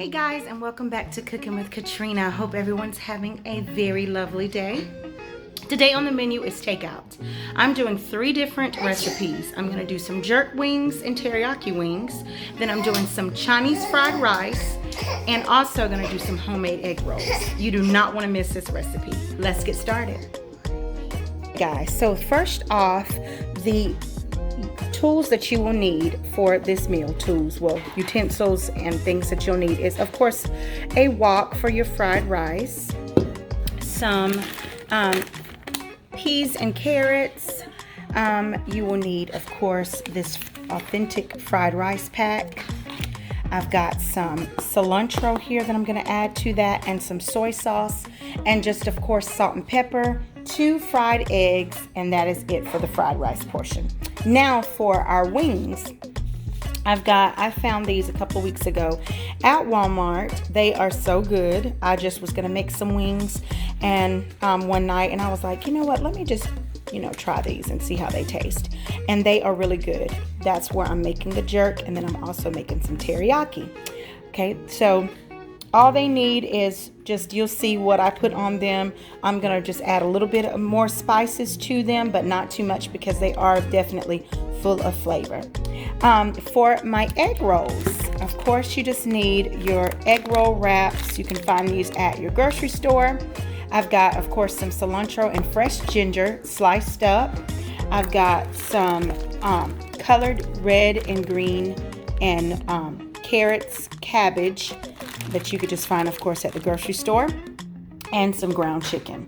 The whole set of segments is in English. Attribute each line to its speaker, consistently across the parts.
Speaker 1: Hey guys, and welcome back to Cooking with Katrina. I hope everyone's having a very lovely day. Today on the menu is takeout. I'm doing 3 different recipes. I'm gonna do some jerk wings and teriyaki wings. Then I'm doing some Chinese fried rice and also gonna do some homemade egg rolls. You do not wanna miss this recipe. Let's get started. Guys, so first off, the tools that you will need for this meal, utensils and things that you'll need is, of course, a wok for your fried rice, some peas and carrots. You will need, of course, this authentic fried rice pack. I've got some cilantro here that I'm going to add to that, and some soy sauce, and just, of course, salt and pepper, 2 fried eggs, and that is it for the fried rice portion. Now for our wings, I found these a couple weeks ago at Walmart. They are so good. I just was gonna make some wings and one night, and I was like, you know what, let me just try these and see how they taste. And they are really good. That's where I'm making the jerk, and then I'm also making some teriyaki. Okay, so all they need is just, you'll see what I put on them. I'm going to just add a little bit more spices to them, but not too much because they are definitely full of flavor. For my egg rolls, of course, you just need your egg roll wraps. You can find these at your grocery store. I've got, of course, some cilantro and fresh ginger sliced up. I've got some colored red and green and carrots, cabbage, that you could just find, of course, at the grocery store, and some ground chicken.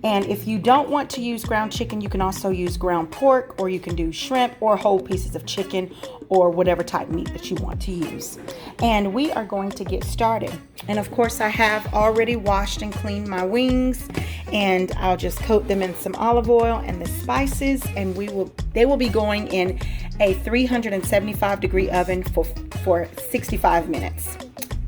Speaker 1: And if you don't want to use ground chicken, you can also use ground pork, or you can do shrimp or whole pieces of chicken, or whatever type meat that you want to use. And we are going to get started. And of course, I have already washed and cleaned my wings, and I'll just coat them in some olive oil and the spices, and they will be going in a 375-degree oven for 65 minutes.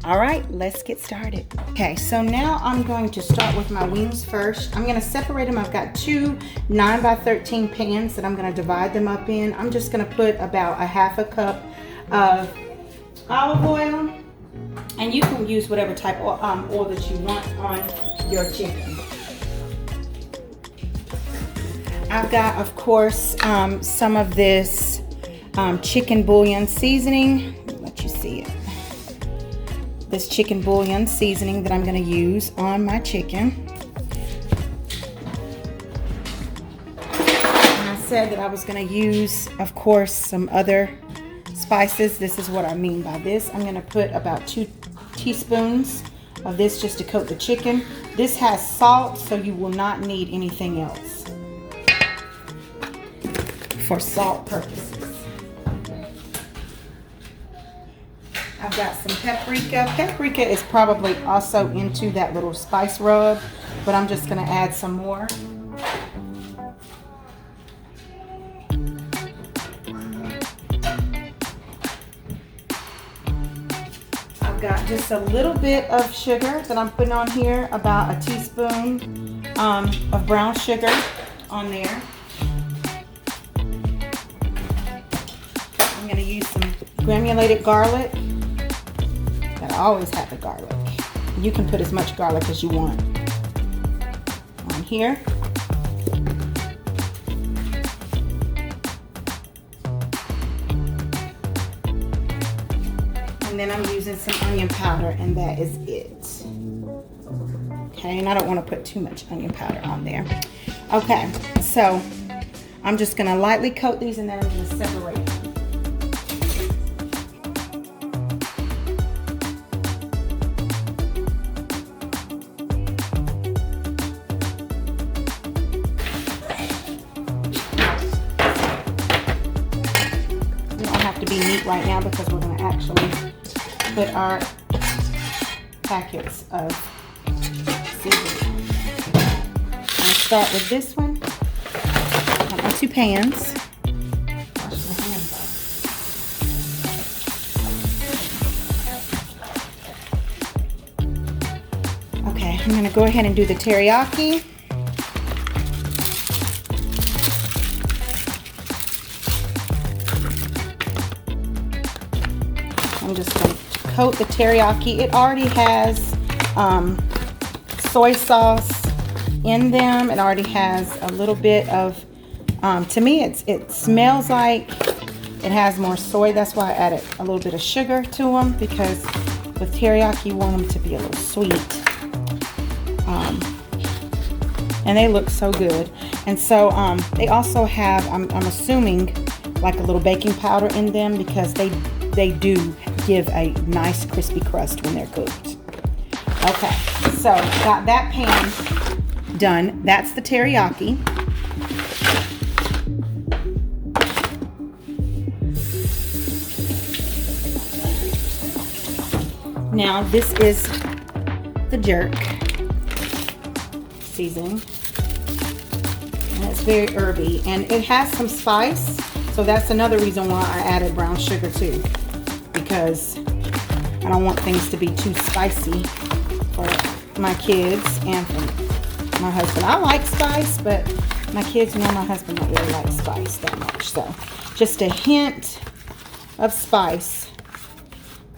Speaker 1: All right, let's get started. Okay, so now I'm going to start with my wings first. I'm going to separate them. I've got 2 9x13 pans that I'm going to divide them up in. I'm just going to put about a half a cup of olive oil, and you can use whatever type of oil that you want on your chicken. I've got, of course, some of this chicken bouillon seasoning. Let me let you see it. This chicken bouillon seasoning that I'm going to use on my chicken. And I said that I was going to use, of course, some other spices. This is what I mean by this. I'm going to put about 2 teaspoons of this just to coat the chicken. This has salt, so you will not need anything else for salt purposes. I've got some paprika. Paprika is probably also into that little spice rub, but I'm just going to add some more. I've got just a little bit of sugar that I'm putting on here, about a teaspoon of brown sugar on there. I'm going to use some granulated garlic. I always have the garlic. You can put as much garlic as you want on here. And then I'm using some onion powder, and that is it. Okay, and I don't want to put too much onion powder on there. Okay, so I'm just going to lightly coat these, and then I'm going to separate them. Be neat right now because we're going to actually put our packets of seasoning. I'm going to start with this one. I have my 2 pans. Wash my hands off. Okay, I'm going to go ahead and do the teriyaki. I'm just going to coat the teriyaki. It already has soy sauce in them. It already has a little bit of, to me, it smells like it has more soy. That's why I added a little bit of sugar to them, because with teriyaki, you want them to be a little sweet. And they look so good. And so they also have, I'm assuming, like a little baking powder in them, because they do give a nice crispy crust when they're cooked. Okay, so got that pan done. That's the teriyaki. Now this is the jerk seasoning, and it's very herby, and it has some spice, so that's another reason why I added brown sugar too, because I don't want things to be too spicy for my kids and for my husband. I like spice, but my kids know my husband don't really like spice that much, so just a hint of spice,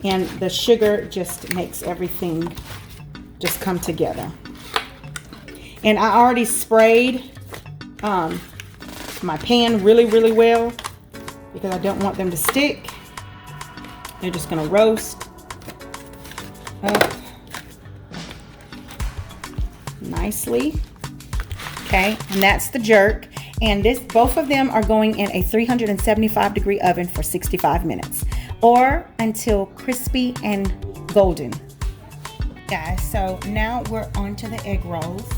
Speaker 1: and the sugar just makes everything just come together. And I already sprayed my pan really, really well, because I don't want them to stick. They're just gonna roast up nicely. Okay, and that's the jerk. And both of them are going in a 375-degree oven for 65 minutes, or until crispy and golden. Guys, so now we're on to the egg rolls.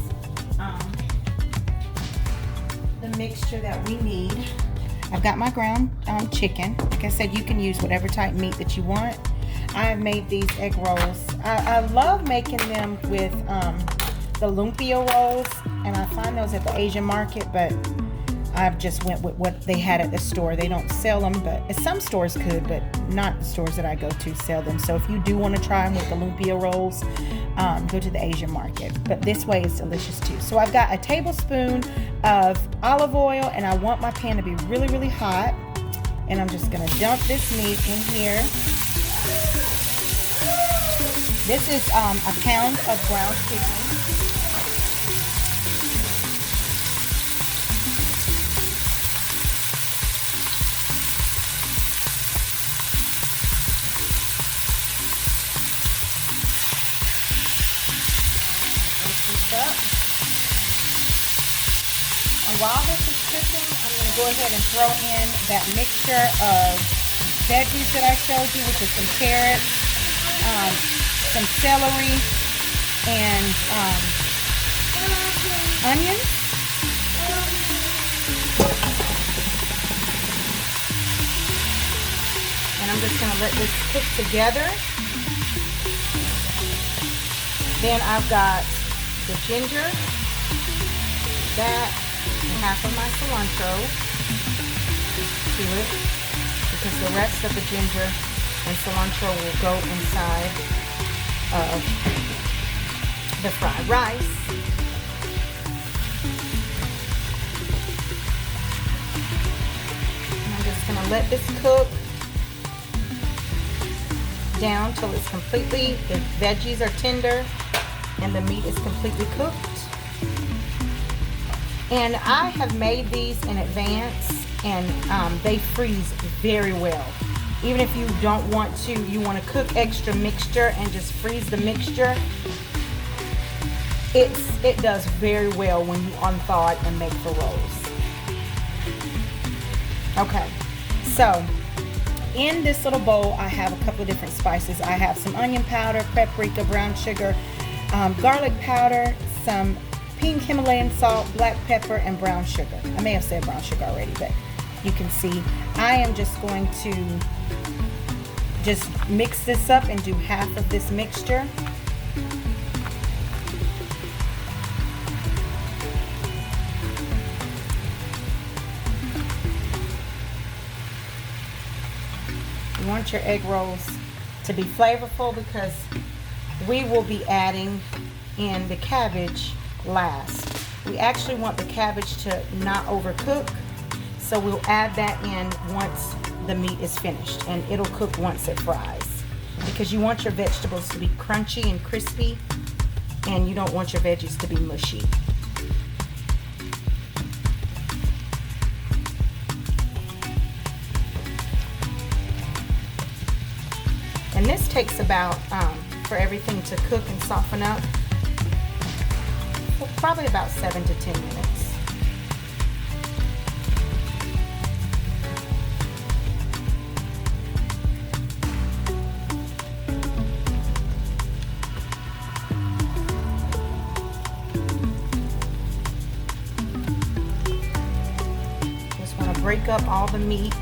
Speaker 1: The mixture that we need. I've got my ground chicken. Like I said, you can use whatever type meat that you want. I have made these egg rolls. I love making them with the lumpia rolls, and I find those at the Asian market, but I've just went with what they had at the store. They don't sell them, but some stores could, but not the stores that I go to sell them. So if you do want to try them with the lumpia rolls, go to the Asian market. But this way is delicious too. So I've got a tablespoon of olive oil, and I want my pan to be really, really hot. And I'm just going to dump this meat in here. This is a pound of ground chicken. And while this is cooking, I'm going to go ahead and throw in that mixture of veggies that I showed you, which is some carrots, some celery, and onions. And I'm just going to let this cook together. Then I've got the ginger, that, and half of my cilantro to it, because the rest of the ginger and cilantro will go inside of the fried rice. And I'm just going to let this cook down till it's completely, the veggies are tender and the meat is completely cooked. And I have made these in advance, and they freeze very well. Even if you don't want to, you want to cook extra mixture and just freeze the mixture, it does very well when you unthaw it and make the rolls. Okay, so in this little bowl, I have a couple of different spices. I have some onion powder, paprika, brown sugar, garlic powder, some pink Himalayan salt, black pepper, and brown sugar. I may have said brown sugar already, but you can see. I am just going to just mix this up and do half of this mixture. You want your egg rolls to be flavorful, because we will be adding in the cabbage last. We actually want the cabbage to not overcook, so we'll add that in once the meat is finished, and it'll cook once it fries. because you want your vegetables to be crunchy and crispy, and you don't want your veggies to be mushy. And this takes about, for everything to cook and soften up, probably about 7 to 10 minutes. Just want to break up all the meat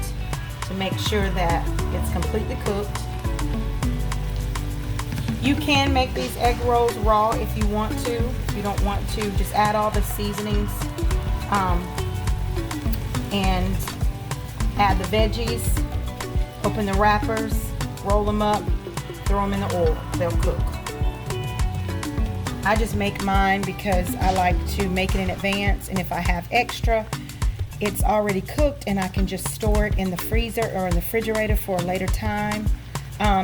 Speaker 1: to make sure that it's completely cooked. You can make these egg rolls raw if you want to. If you don't want to, just add all the seasonings and add the veggies, open the wrappers, roll them up, throw them in the oil. They'll cook. I just make mine because I like to make it in advance, and if I have extra, it's already cooked and I can just store it in the freezer or in the refrigerator for a later time.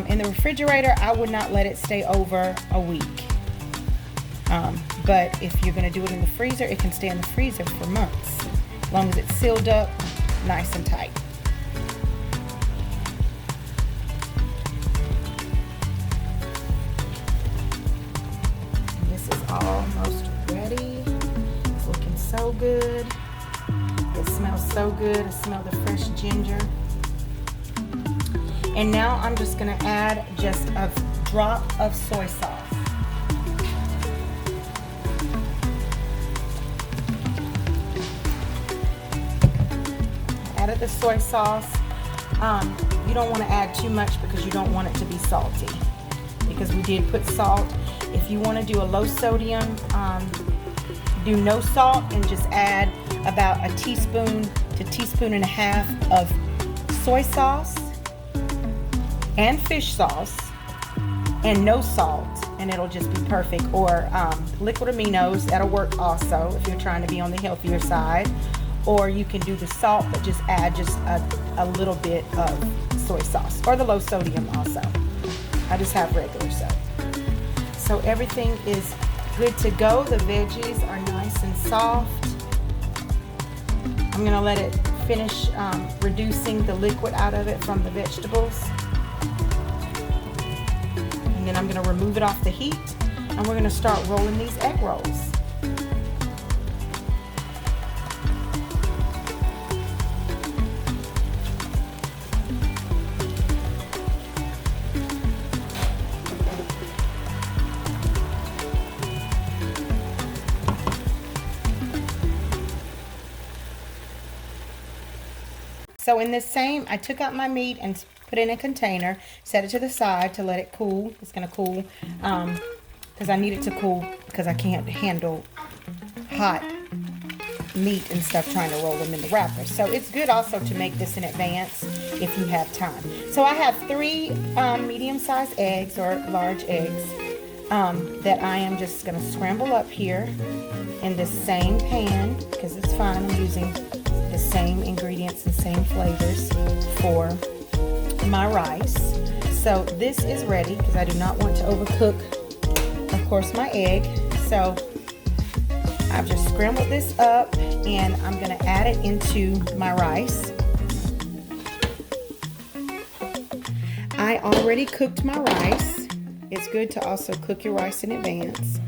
Speaker 1: In the refrigerator, I would not let it stay over a week. But if you're going to do it in the freezer, it can stay in the freezer for months, as long as it's sealed up, nice and tight. This is almost ready. It's looking so good. It smells so good. I smell the fresh ginger. And now I'm just going to add just a drop of soy sauce. Added the soy sauce. You don't want to add too much because you don't want it to be salty, because we did put salt. If you want to do a low sodium, do no salt and just add about a teaspoon to teaspoon and a half of soy sauce and fish sauce and no salt, and it'll just be perfect. Or liquid aminos, that'll work also if you're trying to be on the healthier side. Or you can do the salt but just add just a little bit of soy sauce, or the low sodium also. I just have regular soap. So everything is good to go. The veggies are nice and soft. I'm going to let it finish reducing the liquid out of it from the vegetables. And then I'm going to remove it off the heat, and we're going to start rolling these egg rolls. So in this same, I took out my meat and put it in a container, set it to the side to let it cool. It's going to cool because I need it to cool because I can't handle hot meat and stuff trying to roll them in the wrapper. So it's good also to make this in advance if you have time. So I have 3 medium-sized eggs or large eggs that I am just going to scramble up here in the same pan, because it's fine. I'm using the same ingredients and same flavors for my rice. So this is ready because I do not want to overcook, of course, my egg. So I've just scrambled this up and I'm going to add it into my rice. I already cooked my rice. It's good to also cook your rice in advance.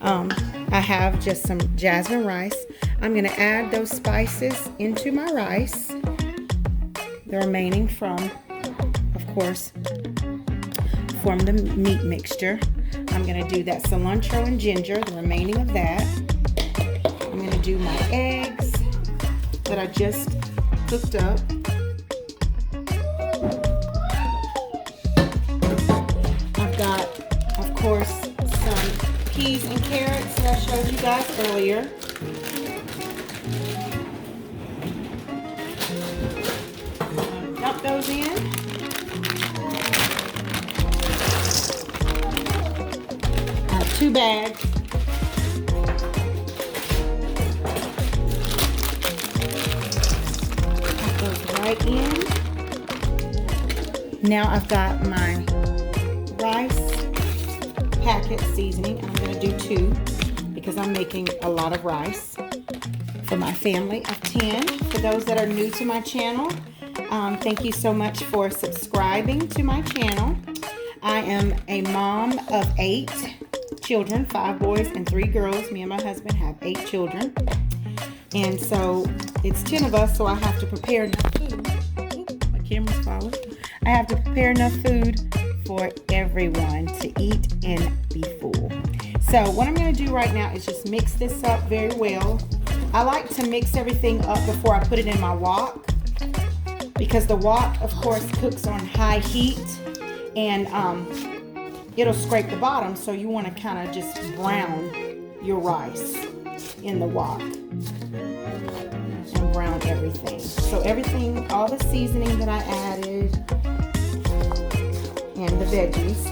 Speaker 1: I have just some jasmine rice. I'm going to add those spices into my rice. The remaining from, of course, from the meat mixture. I'm going to do that cilantro and ginger, the remaining of that. I'm going to do my eggs that I just cooked up. I've got, of course, some peas and carrots that I showed you guys earlier. Dump those in. I have 2 bags. Put those right in. Now I've got my rice packet seasoning. I'm going to do 2 because I'm making a lot of rice for my family of 10. For those that are new to my channel, thank you so much for subscribing to my channel. I am a mom of 8 children, 5 boys and 3 girls. Me and my husband have 8 children. And so it's 10 of us, so I have to prepare enough food. Ooh, my camera's falling. I have to prepare enough food for everyone to eat and be full. So what I'm going to do right now is just mix this up very well. I like to mix everything up before I put it in my wok, because the wok, of course, cooks on high heat, and it'll scrape the bottom, so you want to kind of just brown your rice in the wok and brown everything. So everything, all the seasoning that I added and the veggies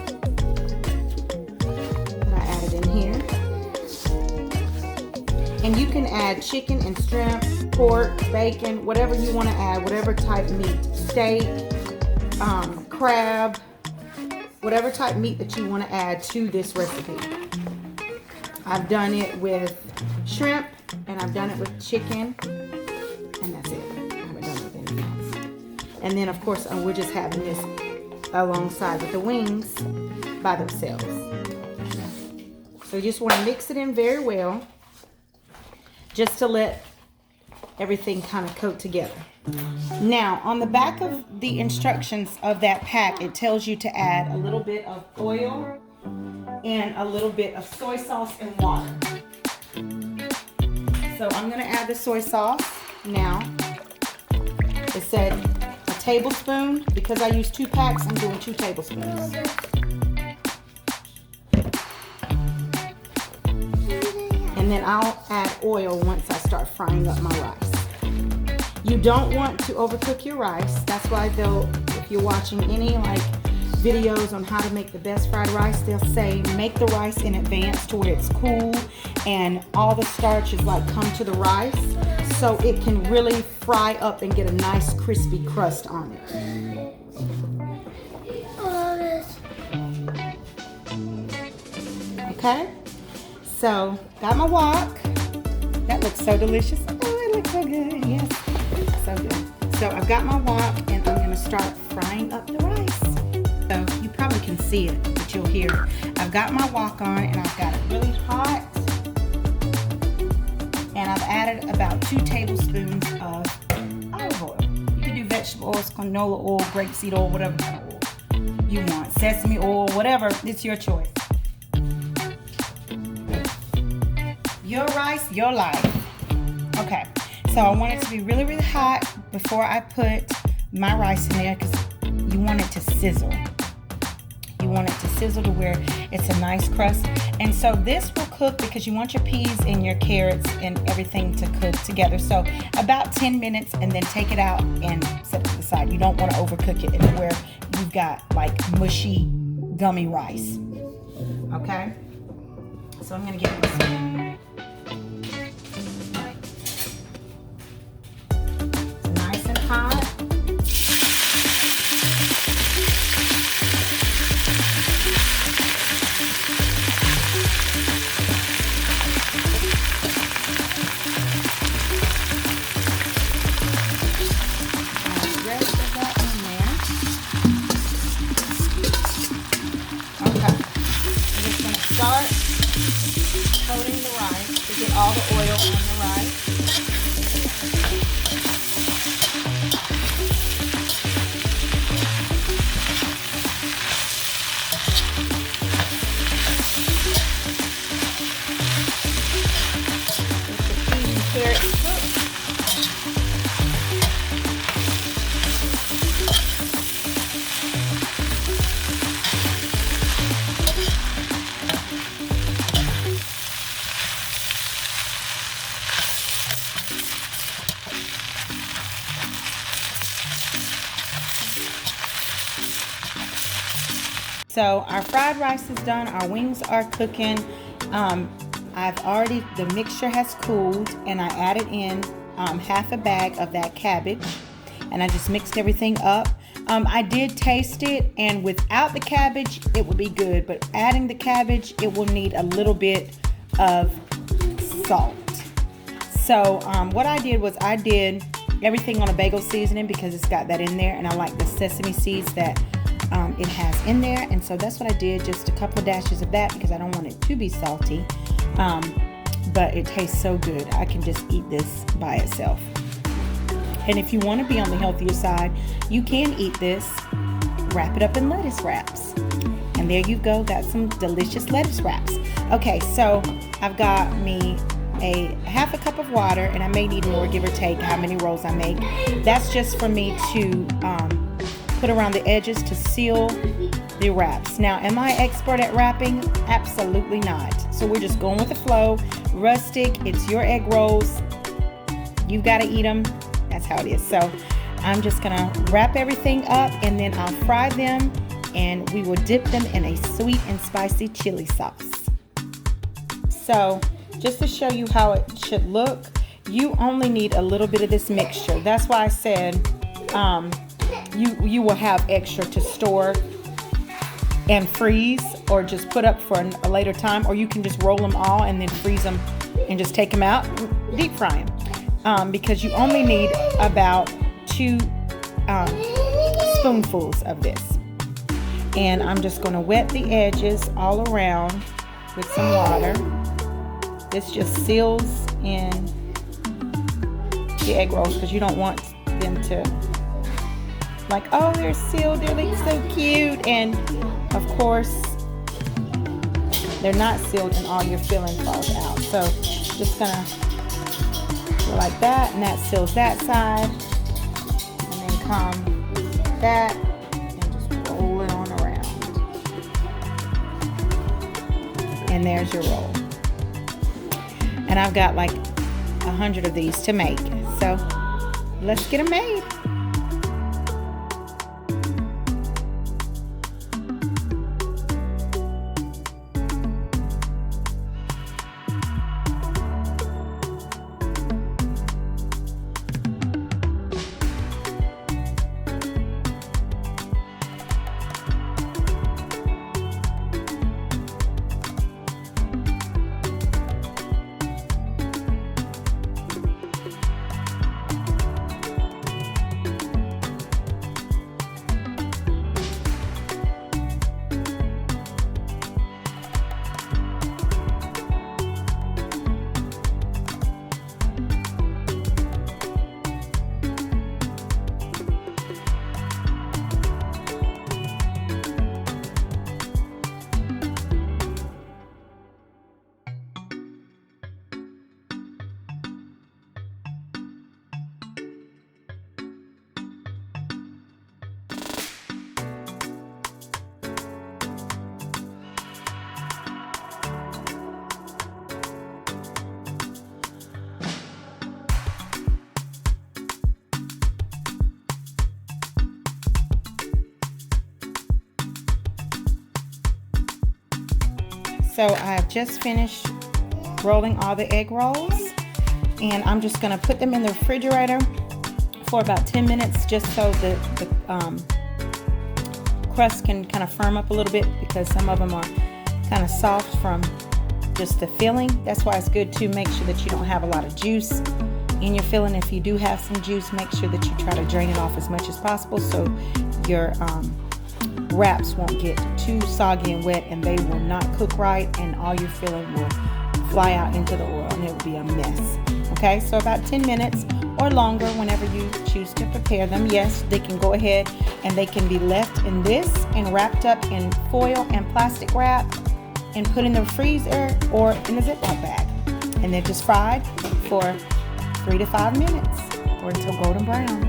Speaker 1: that I added in here. And you can add chicken and shrimp, pork, bacon, whatever you want to add, whatever type meat, steak, crab, whatever type meat that you want to add to this recipe. I've done it with shrimp and I've done it with chicken, and that's it. I haven't done it with anything else. And then of course we're just having this alongside with the wings by themselves. So you just want to mix it in very well, just to let everything kind of coat together. Now, on the back of the instructions of that pack, it tells you to add a little bit of oil and a little bit of soy sauce and water. So I'm going to add the soy sauce now. It said a tablespoon. Because I use 2 packs, I'm doing 2 tablespoons. And then I'll add oil once I start frying up my rice. You don't want to overcook your rice. That's why if you're watching any videos on how to make the best fried rice, they'll say make the rice in advance to where it's cool and all the starch is come to the rice, so it can really fry up and get a nice crispy crust on it. Okay, so got my wok. That looks so delicious. Oh, it looks so good. Yes, so good. So I've got my wok and I'm going to start frying up the rice. So you probably can see it, but you'll hear it. I've got my wok on and I've got it really hot. And I've added about 2 tablespoons of olive oil. You can do vegetable oils, canola oil, grapeseed oil, whatever kind of oil you want. Sesame oil, whatever. It's your choice. Your rice, your life. Okay, so I want it to be really, really hot before I put my rice in there, because you want it to sizzle. You want it to sizzle to where it's a nice crust. And so this will cook because you want your peas and your carrots and everything to cook together. So about 10 minutes, and then take it out and set it to the side. You don't want to overcook it where you've got mushy, gummy rice. Okay? So I'm going to get this. Hot. Rest of that in there. Okay. I'm just going to start coating the rice to get all the oil on the rice. So our fried rice is done. Our wings are cooking. The mixture has cooled, and I added in half a bag of that cabbage, and I just mixed everything up. I did taste it, and without the cabbage, it would be good. But adding the cabbage, it will need a little bit of salt. So what I did was I did everything on a bagel seasoning because it's got that in there, and I like the sesame seeds that it has in there. And so that's what I did, just a couple of dashes of that because I don't want it to be salty. But it tastes so good. I can just eat this by itself. And if you want to be on the healthier side, you can eat this, wrap it up in lettuce wraps. And there you go, got some delicious lettuce wraps. Okay, so I've got me a half a cup of water, and I may need more, give or take how many rolls I make. That's just for me to put around the edges to seal the wraps. Now, am I expert at wrapping? Absolutely not. So we're just going with the flow. Rustic, it's your egg rolls. You've got to eat them. That's how it is. So I'm just gonna wrap everything up, and then I'll fry them, and we will dip them in a sweet and spicy chili sauce. So just to show you how it should look, you only need a little bit of this mixture. That's why I said you will have extra to store and freeze, or just put up for a later time, or you can just roll them all and then freeze them and just take them out, deep fry them. Because you only need about 2 spoonfuls of this. And I'm just going to wet the edges all around with some water. This just seals in the egg rolls because you don't want them to, like, oh, they're sealed, they're like so cute. And of course, they're not sealed and all your filling falls out. So just gonna like that, and that seals that side, and then come that and just roll it on around, and there's your roll. And I've got like 100 of these to make, so let's get them made. So I've just finished rolling all the egg rolls, and I'm just going to put them in the refrigerator for about 10 minutes just so the crust can kind of firm up a little bit, because some of them are kind of soft from just the filling. That's why it's good to make sure that you don't have a lot of juice in your filling. If you do have some juice, make sure that you try to drain it off as much as possible so your wraps won't get too soggy and wet, and they will not cook right, and all your filling will fly out into the oil and it will be a mess. Okay, so about 10 minutes or longer, whenever you choose to prepare them. Yes, they can go ahead and they can be left in this and wrapped up in foil and plastic wrap and put in the freezer or in a Ziploc bag, and they're just fried for 3 to 5 minutes or until golden brown.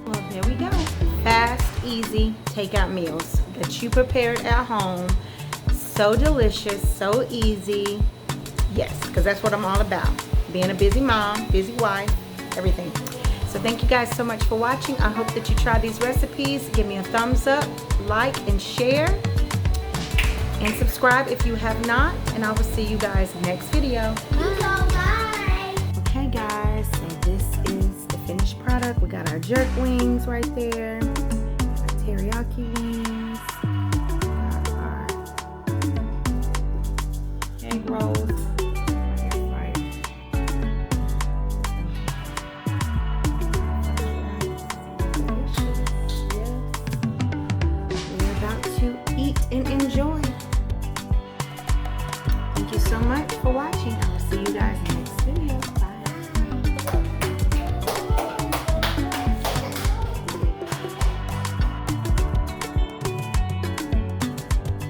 Speaker 1: Well, there we go. Fast, easy takeout meals that you prepared at home. So delicious, so easy. Yes, because that's what I'm all about. Being a busy mom, busy wife, everything. So thank you guys so much for watching. I hope that you try these recipes. Give me a thumbs up, like, and share. And subscribe if you have not. And I will see you guys next video.
Speaker 2: Bye.
Speaker 1: Okay guys, so this is the finished product. product. We got our jerk wings right there, our teriyaki wings.